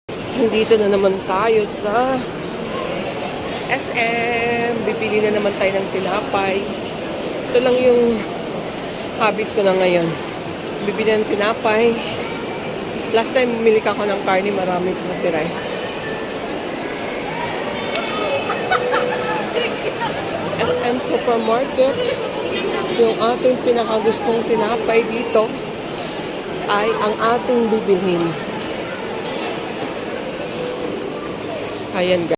Nandito na naman tayo sa SM. Bibili na naman tayo ng tinapay. Ito lang yung habit ko na ngayon. Bibili ng tinapay. Last time bumili ka ako ng karne, marami po natira. SM Supermarket. Yung ating pinakagustong tinapay dito ay ang ating bibilhin. Ayan guys.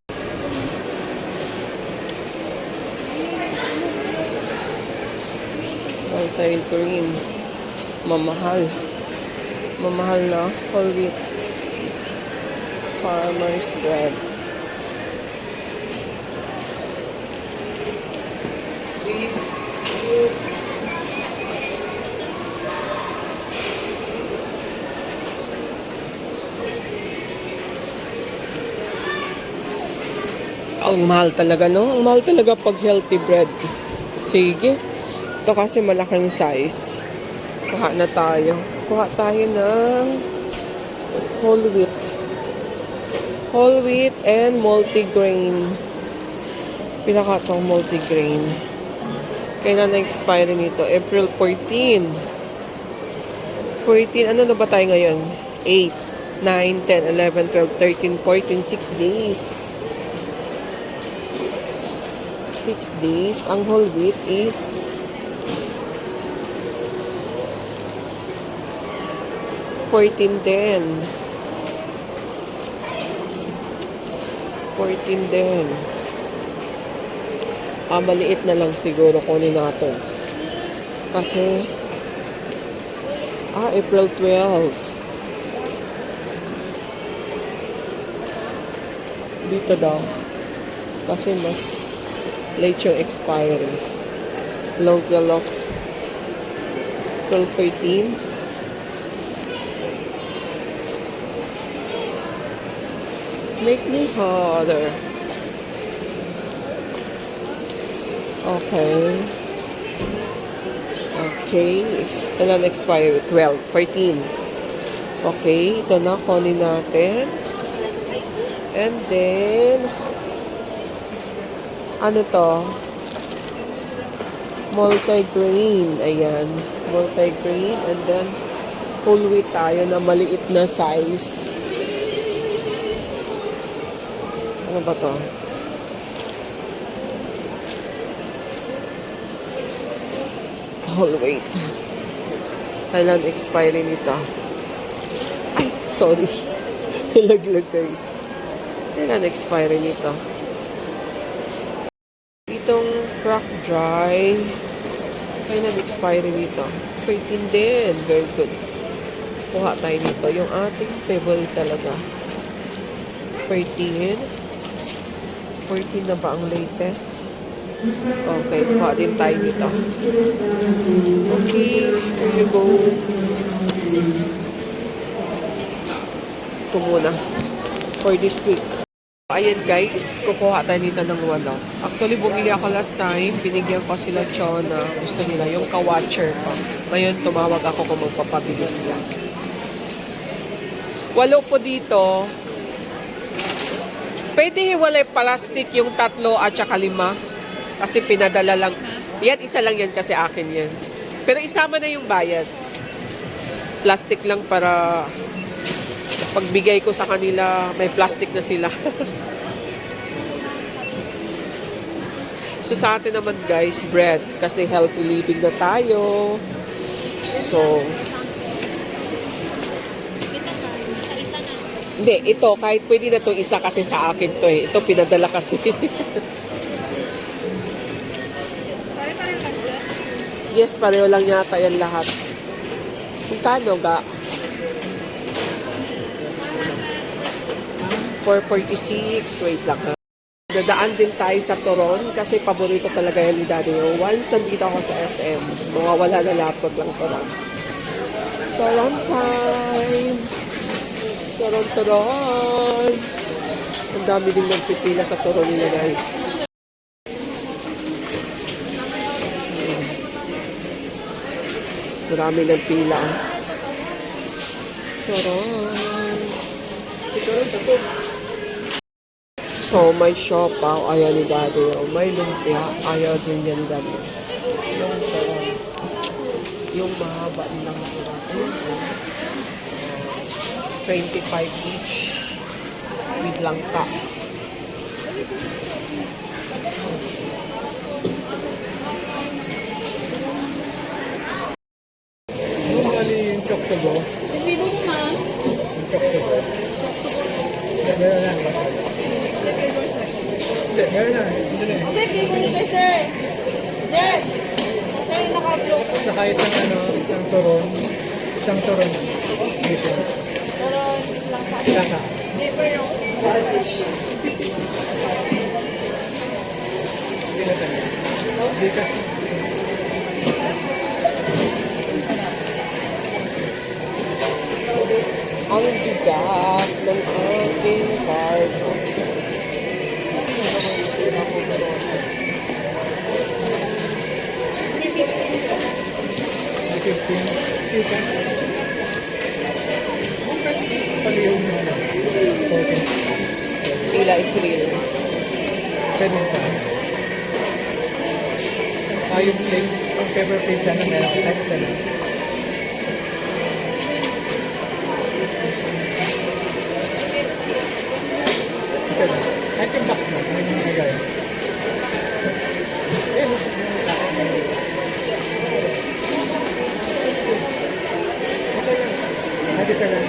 Multi-green. Mamahal. Mamahal na whole wheat. Farmer's bread. Ang mahal talaga, no? Ang mahal talaga pag healthy bread. Sige. Ito kasi malaking size. Kuha na tayo. Kuha tayo ng whole wheat. Whole wheat and multigrain. Pinaka itong multigrain. Kailan na-expire nito? April 14. 14. Ano na ba tayo ngayon? 8, 9, 10, 11, 12, 13, 14, 6 days. 6 days. Ang whole wheat is 14 din. 14 din. Maliit na lang siguro kunin natin. Kasi April 12. Dito daw. Kasi mas late yung expiry. Local of April 14. Make me harder. Okay. Okay. Kailan expiry? 12. 14. Okay. Ito na. Kunin natin. And then ano to? Multigrain. Ayan. Multigrain. And then, whole wheat tayo na maliit na size. Ano ba to? Whole wheat. Kailan expiry nito? Ay, sorry. Nilaglag guys. Kailan expiry nito? Itong crack dry, kailan expiry nito? 13 din. Very good. Kuha tayo nito. Yung ating favorite talaga. 14. 14 na ba ang latest? Okay. Kuha din tayo nito. Okay. Here you go. Ito muna. For this week. Ayan guys, kukuha tayo nito ng walo. Actually, bumili ako last time. Binigyan ko sila Chona. Gusto nila yung ka-watcher ko. Ngayon, tumawag ako kung magpapabili sila. Walo po dito. Pwede hiwalay plastic yung 3 at saka 5. Kasi pinadala lang. Yan, isa lang yan kasi akin yan. Pero isama na yung bayad. Plastic lang para pagbigay ko sa kanila, may plastic na sila. So, sa atin naman guys, bread. Kasi healthy living na tayo. So, hindi, ito, kahit pwede na itong isa kasi sa akin to eh. Ito, pinadala kasi. Yes, pareho lang yata yan lahat. Magkano ga? 446. Wait lang ha. Dadaan din tayo sa Toron kasi paborito talaga yan ni Daddy. Once nandito ako sa SM, mawawala na laptop lang Toron. Toron time! Toron! Ang dami din nagpipila sa Toron nila guys. Marami ng pila. Toron! Si Toron So, may siopaw. Ayaw ni Daddy. May lumpia. Ayaw din yan, Daddy. Yung mahaba nilang sila. 25 each. With langka. Yung mali yung choksobo. Resibo mo, ma'am. Yung choksobo. Meron na. Hindi, meron na. Hindi na. Kasi flavor nito, sir. Yes. Sir, naka-blow. Saka isang turon. Isang turon. Dito. Pero lang sa Lasa. flavor no? Dito. Ang bigat ng aking card. May 15. Chicken. Palihog mo na. Okay. Tila is real. Pwede pa. Yung plate, yung favorite plate sana meron ko type sana. Isa lang. Kahit yung box mo, may mga nagay. Okay lang. Kahit isa lang.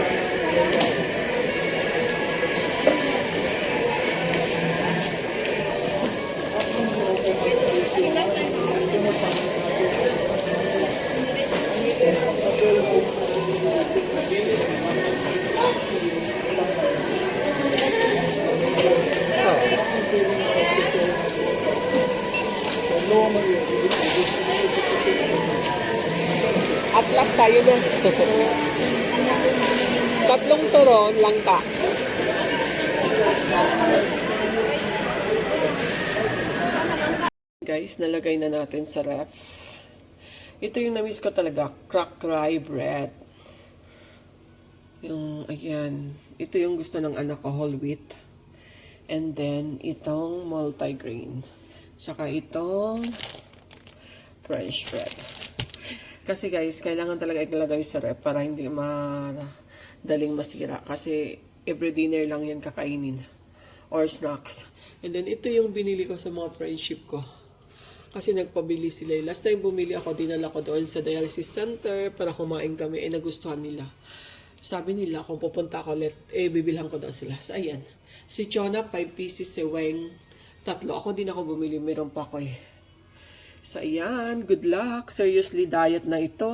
At last tayo na. Tatlong turon, langka. Guys, nalagay na natin sa ref. Ito yung na-miss ko talaga, cracked rye bread. Yung, ayan. Ito yung gusto ng anak ko, whole wheat. And then, itong multigrain. Tsaka itong French bread. Kasi guys, kailangan talaga ilalagay sa ref para hindi madaling masira. Kasi every dinner lang yan kakainin. Or snacks. And then, ito yung binili ko sa mga friendship ko. Kasi nagpabili sila. Last time bumili ako, dinala ko doon sa dialysis center para kumain kami. Nagustuhan nila. Sabi nila, kung pupunta ako, bibilhan ko daw sila. So, ayan. Si Chona, 5 pieces. Si Weng, 3. Ako din ako bumili. Meron pa ako eh. So, ayan. Good luck. Seriously, diet na ito.